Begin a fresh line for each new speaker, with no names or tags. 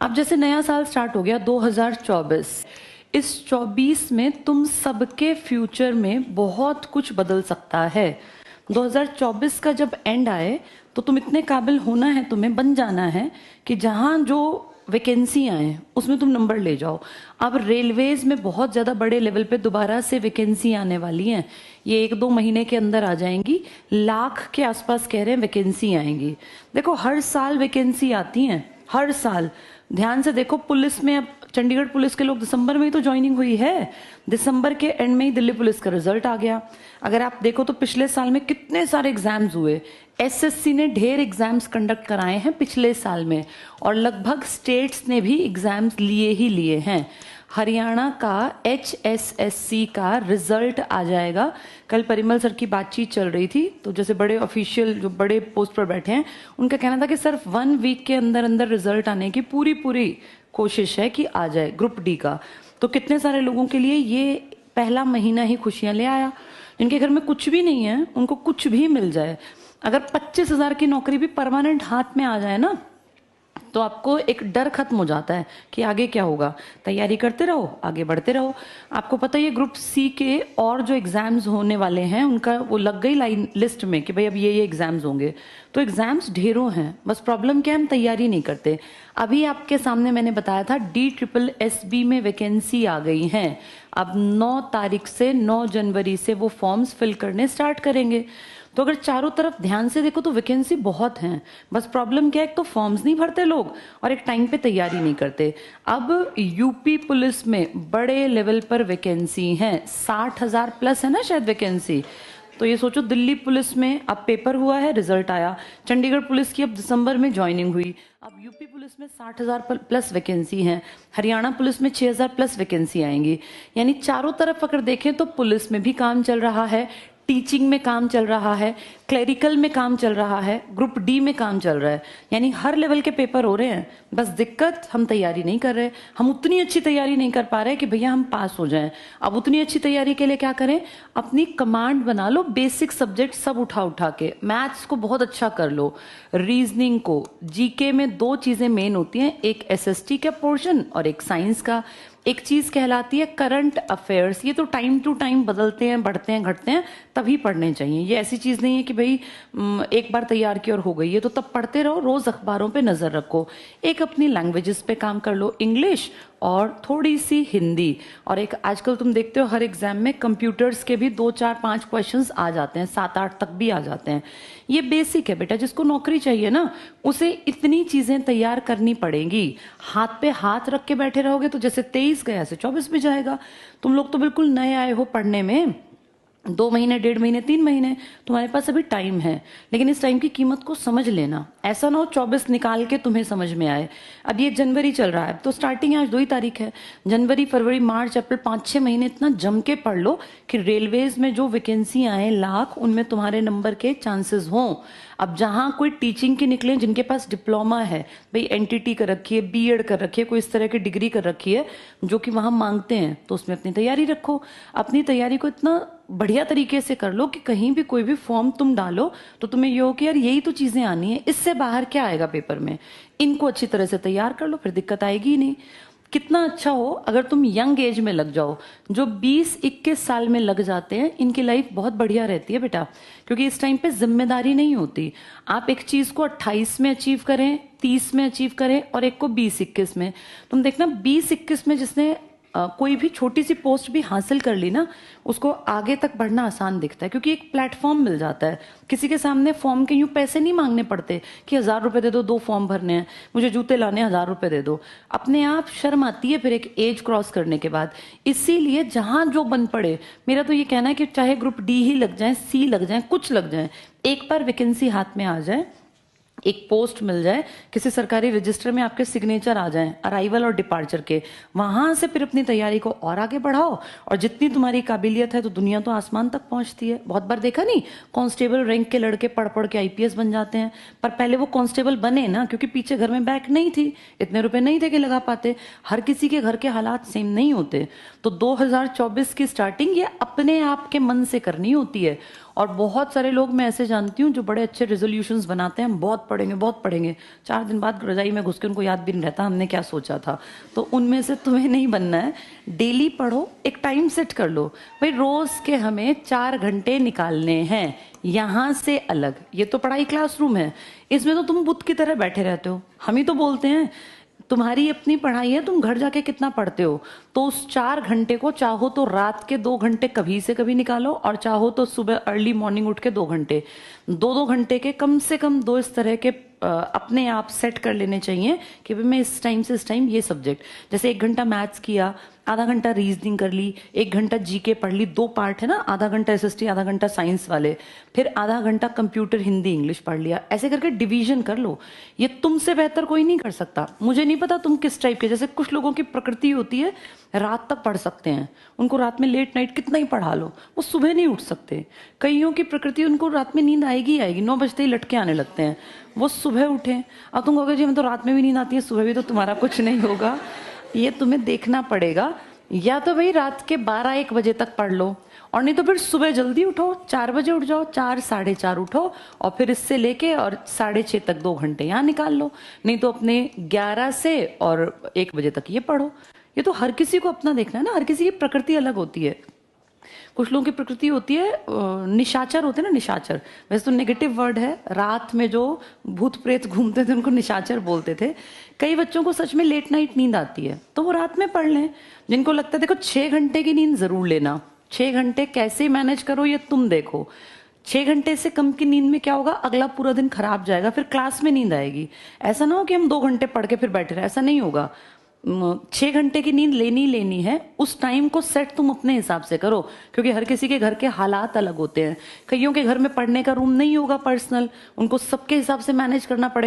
अब जैसे नया साल स्टार्ट हो गया 2024, इस 24 में तुम सबके फ्यूचर में बहुत कुछ बदल सकता है। 2024 का जब एंड आए तो तुम इतने काबिल होना है, तुम्हें बन जाना है कि जहां जो वैकेंसी आए उसमें तुम नंबर ले जाओ। अब रेलवेज में बहुत ज़्यादा बड़े लेवल पे दोबारा से वैकेंसी आने वाली हैं, ये 1-2 महीने के अंदर आ जाएंगी। 1,00,000 के आसपास कह रहे हैं वैकेंसी आएंगी। देखो हर साल वैकेंसी आती हैं, हर साल। ध्यान से देखो, पुलिस में अब चंडीगढ़ पुलिस के लोग दिसंबर में ही तो ज्वाइनिंग हुई है, दिसंबर के एंड में ही दिल्ली पुलिस का रिजल्ट आ गया। अगर आप देखो तो पिछले साल में कितने सारे एग्जाम्स हुए, एसएससी ने ढेर एग्जाम्स कंडक्ट कराए हैं पिछले साल में, और लगभग स्टेट्स ने भी एग्जाम्स लिए ही लिए हैं। हरियाणा का HSSC का रिजल्ट आ जाएगा। कल परिमल सर की बातचीत चल रही थी, तो जैसे बड़े ऑफिशियल जो बड़े पोस्ट पर बैठे हैं उनका कहना था कि सिर्फ 1 वीक के अंदर अंदर रिजल्ट आने की पूरी कोशिश है कि आ जाए ग्रुप डी का। तो कितने सारे लोगों के लिए ये पहला महीना ही खुशियां ले आया। जिनके घर में कुछ भी नहीं है उनको कुछ भी मिल जाए। अगर 25,000 की नौकरी भी परमानेंट हाथ में आ जाए ना, तो आपको एक डर खत्म हो जाता है कि आगे क्या होगा। तैयारी करते रहो, आगे बढ़ते रहो। आपको पता है ये ग्रुप सी के और जो एग्जाम्स होने वाले हैं उनका वो लग गई लाइन लिस्ट में कि भाई अब ये एग्जाम्स होंगे। तो एग्जाम्स ढेरों हैं, बस प्रॉब्लम क्या है, हम तैयारी नहीं करते। अभी आपके सामने मैंने बताया था DSSB में वैकेंसी आ गई हैं। अब 9 तारीख से 9 जनवरी से वो फॉर्म्स फिल करने स्टार्ट करेंगे। तो अगर चारों तरफ ध्यान से देखो तो वैकेंसी बहुत हैं, बस प्रॉब्लम क्या है, एक तो फॉर्म्स नहीं भरते लोग और एक टाइम पे तैयारी नहीं करते। अब यूपी पुलिस में बड़े लेवल पर वैकेंसी हैं, 60,000 प्लस है ना शायद वैकेंसी। तो ये सोचो, दिल्ली पुलिस में अब पेपर हुआ है, रिजल्ट आया। चंडीगढ़ पुलिस की अब दिसंबर में ज्वाइनिंग हुई। अब यूपी पुलिस में 60,000 प्लस वैकेंसी हैं, हरियाणा पुलिस में 6,000 प्लस वैकेंसी आएंगी। यानी चारों तरफ अगर देखें तो पुलिस में भी काम चल रहा है, टीचिंग में काम चल रहा है, क्लरिकल में काम चल रहा है, ग्रुप डी में काम चल रहा है। यानी हर लेवल के पेपर हो रहे हैं। बस दिक्कत, हम तैयारी नहीं कर रहे, हम उतनी अच्छी तैयारी नहीं कर पा रहे कि भैया हम पास हो जाएं। अब उतनी अच्छी तैयारी के लिए क्या करें, अपनी कमांड बना लो, बेसिक सब्जेक्ट सब उठा के। मैथ्स को बहुत अच्छा कर लो, रीजनिंग को, जीके में 2 चीजें मेन होती हैं, एक SST का पोर्शन और एक साइंस का। एक चीज कहलाती है करंट अफेयर्स, ये तो टाइम टू टाइम बदलते हैं, बढ़ते हैं, घटते हैं, तभी पढ़ने चाहिए। ये ऐसी चीज नहीं है कि भाई एक बार तैयार की और हो गई है, तो तब पढ़ते रहो, रोज अखबारों पे नजर रखो। एक अपनी लैंग्वेजेस पे काम कर लो, इंग्लिश और थोड़ी सी हिंदी। और एक आजकल तुम देखते हो हर एग्जाम में कंप्यूटर्स के भी 2, 4, 5 क्वेश्चंस आ जाते हैं, 7, 8 तक भी आ जाते हैं। ये बेसिक है बेटा, जिसको नौकरी चाहिए ना उसे इतनी चीजें तैयार करनी पड़ेंगी। हाथ पे हाथ रख के बैठे रहोगे तो जैसे 23 गया ऐसे 24 भी जाएगा। तुम लोग तो बिल्कुल नए आए हो पढ़ने में, 2 महीने, 1.5 महीने, 3 महीने तुम्हारे पास अभी टाइम है, लेकिन इस टाइम की कीमत को समझ लेना। ऐसा ना हो 24 निकाल के तुम्हें समझ में आए। अब ये जनवरी चल रहा है तो स्टार्टिंग आज 2 ही तारीख है। जनवरी, फरवरी, मार्च, अप्रैल, 5-6 महीने इतना जम के पढ़ लो कि रेलवेज में जो वैकेंसी आए 1,00,000, उनमें तुम्हारे नंबर के चांसेस हों। अब जहां कोई टीचिंग की निकले, जिनके पास डिप्लोमा है, भाई NTT कर रखी है, BEd कर रखी है, कोई इस तरह की डिग्री कर रखी है जो कि वहां मांगते हैं, तो उसमें अपनी तैयारी रखो। अपनी तैयारी को इतना बढ़िया तरीके से कर लो कि कहीं भी कोई भी फॉर्म तुम डालो तो तुम्हें ये हो कि यार यही तो चीजें आनी है, इससे बाहर क्या आएगा पेपर में। इनको अच्छी तरह से तैयार कर लो, फिर दिक्कत आएगी ही नहीं। कितना अच्छा हो अगर तुम यंग एज में लग जाओ। जो 20-21 साल में लग जाते हैं इनकी लाइफ बहुत बढ़िया रहती है बेटा, क्योंकि इस टाइम पे जिम्मेदारी नहीं होती। आप एक चीज को 28 में अचीव करें, 30 में अचीव करें, और एक को 20-21 में। तुम देखना 20-21 में जिसने कोई भी छोटी सी पोस्ट भी हासिल कर ली ना, उसको आगे तक बढ़ना आसान दिखता है, क्योंकि एक प्लेटफॉर्म मिल जाता है। किसी के सामने फॉर्म के यूं पैसे नहीं मांगने पड़ते कि 1,000 रुपए दे दो, 2 फॉर्म भरने हैं, मुझे जूते लाने 1,000 रुपए दे दो। अपने आप शर्म आती है फिर एक एज क्रॉस करने के बाद। इसीलिए जहां जो बन पड़े, मेरा तो ये कहना है कि चाहे ग्रुप डी ही लग जाए, सी लग जाए, कुछ लग जाए, एक बार वैकेंसी हाथ में आ जाए, एक पोस्ट मिल जाए, किसी सरकारी रजिस्टर में आपके सिग्नेचर आ जाएं अराइवल और डिपार्चर के, वहां से फिर अपनी तैयारी को और आगे बढ़ाओ। और जितनी तुम्हारी काबिलियत है तो दुनिया तो आसमान तक पहुंचती है। बहुत बार देखा नहीं, कांस्टेबल रैंक के लड़के पढ़ पढ़ के IPS बन जाते हैं, पर पहले वो कांस्टेबल बने ना क्योंकि पीछे घर में बैक नहीं थी, इतने रुपए नहीं थे कि लगा पाते। हर किसी के घर के हालात सेम नहीं होते। तो 2024 की स्टार्टिंग ये अपने आप के मन से करनी होती है। और बहुत सारे लोग मैं ऐसे जानती हूँ जो बड़े अच्छे रेजोल्यूशंस बनाते हैं, हम बहुत पढ़ेंगे बहुत पढ़ेंगे, 4 दिन बाद रजाई में घुस के उनको याद भी नहीं रहता हमने क्या सोचा था। तो उनमें से तुम्हें नहीं बनना है। डेली पढ़ो, एक टाइम सेट कर लो, भाई रोज के हमें 4 घंटे निकालने हैं यहाँ से अलग। ये तो पढ़ाई क्लासरूम है, इसमें तो तुम बुत की तरह बैठे रहते हो। हम ही तो बोलते हैं तुम्हारी अपनी पढ़ाई है, तुम घर जाके कितना पढ़ते हो। तो उस 4 घंटे को चाहो तो रात के 2 घंटे कभी से कभी निकालो, और चाहो तो सुबह अर्ली मॉर्निंग उठ के 2 घंटे, 2-2 घंटे के कम से कम 2 इस तरह के अपने आप सेट कर लेने चाहिए कि भाई मैं इस टाइम से इस टाइम ये सब्जेक्ट, जैसे 1 घंटा मैथ्स किया, आधा घंटा रीजनिंग कर ली, 1 घंटा जीके पढ़ ली, 2 पार्ट है ना, आधा घंटा एसएसटी, आधा घंटा साइंस वाले, फिर आधा घंटा कंप्यूटर हिंदी इंग्लिश पढ़ लिया। ऐसे करके डिवीजन कर लो। ये तुमसे बेहतर कोई नहीं कर सकता। मुझे नहीं पता तुम किस टाइप के, जैसे कुछ लोगों की प्रकृति होती है रात तक पढ़ सकते हैं, उनको रात में लेट नाइट कितना ही पढ़ा लो वो सुबह नहीं उठ सकते। कईयों की प्रकृति उनको रात में नींद आएगी आएगी, 9 बजते ही लटके आने लगते हैं, वो सुबह उठे। अब तुम कहोगे जी हमें तो रात में भी नींद आती है, सुबह भी तो तुम्हारा कुछ नहीं होगा। ये तुम्हें देखना पड़ेगा। या तो भाई रात के 12-1 बजे तक पढ़ लो, और नहीं तो फिर सुबह जल्दी उठो, 4 बजे उठ जाओ, 4-4:30 उठो, और फिर इससे लेके और 6:30 तक 2 घंटे यहाँ निकाल लो। नहीं तो अपने 11 से और 1 बजे तक ये पढ़ो। ये तो हर किसी को अपना देखना है ना, हर किसी की प्रकृति अलग होती है। कुछ लोगों की प्रकृति होती है निशाचर होते हैं ना, निशाचर वैसे तो नेगेटिव वर्ड है, रात में जो भूत प्रेत घूमते थे उनको निशाचर बोलते थे। कई बच्चों को सच में लेट नाइट नींद आती है तो वो रात में पढ़ लें। जिनको लगता है देखो 6 घंटे की नींद जरूर लेना, 6 घंटे कैसे मैनेज करो ये तुम देखो। 6 घंटे से कम की नींद में क्या होगा, अगला पूरा दिन खराब जाएगा, फिर क्लास में नींद आएगी। ऐसा ना हो कि हम 2 घंटे पढ़ के फिर बैठे रहे, ऐसा नहीं होगा। 6 घंटे की नींद लेनी है। उस टाइम को सेट तुम अपने हिसाब से करो, क्योंकि हर किसी के घर के हालात अलग होते हैं। कईयों के घर में पढ़ने का रूम नहीं होगा पर्सनल, उनको सबके हिसाब से मैनेज करना पड़ेगा।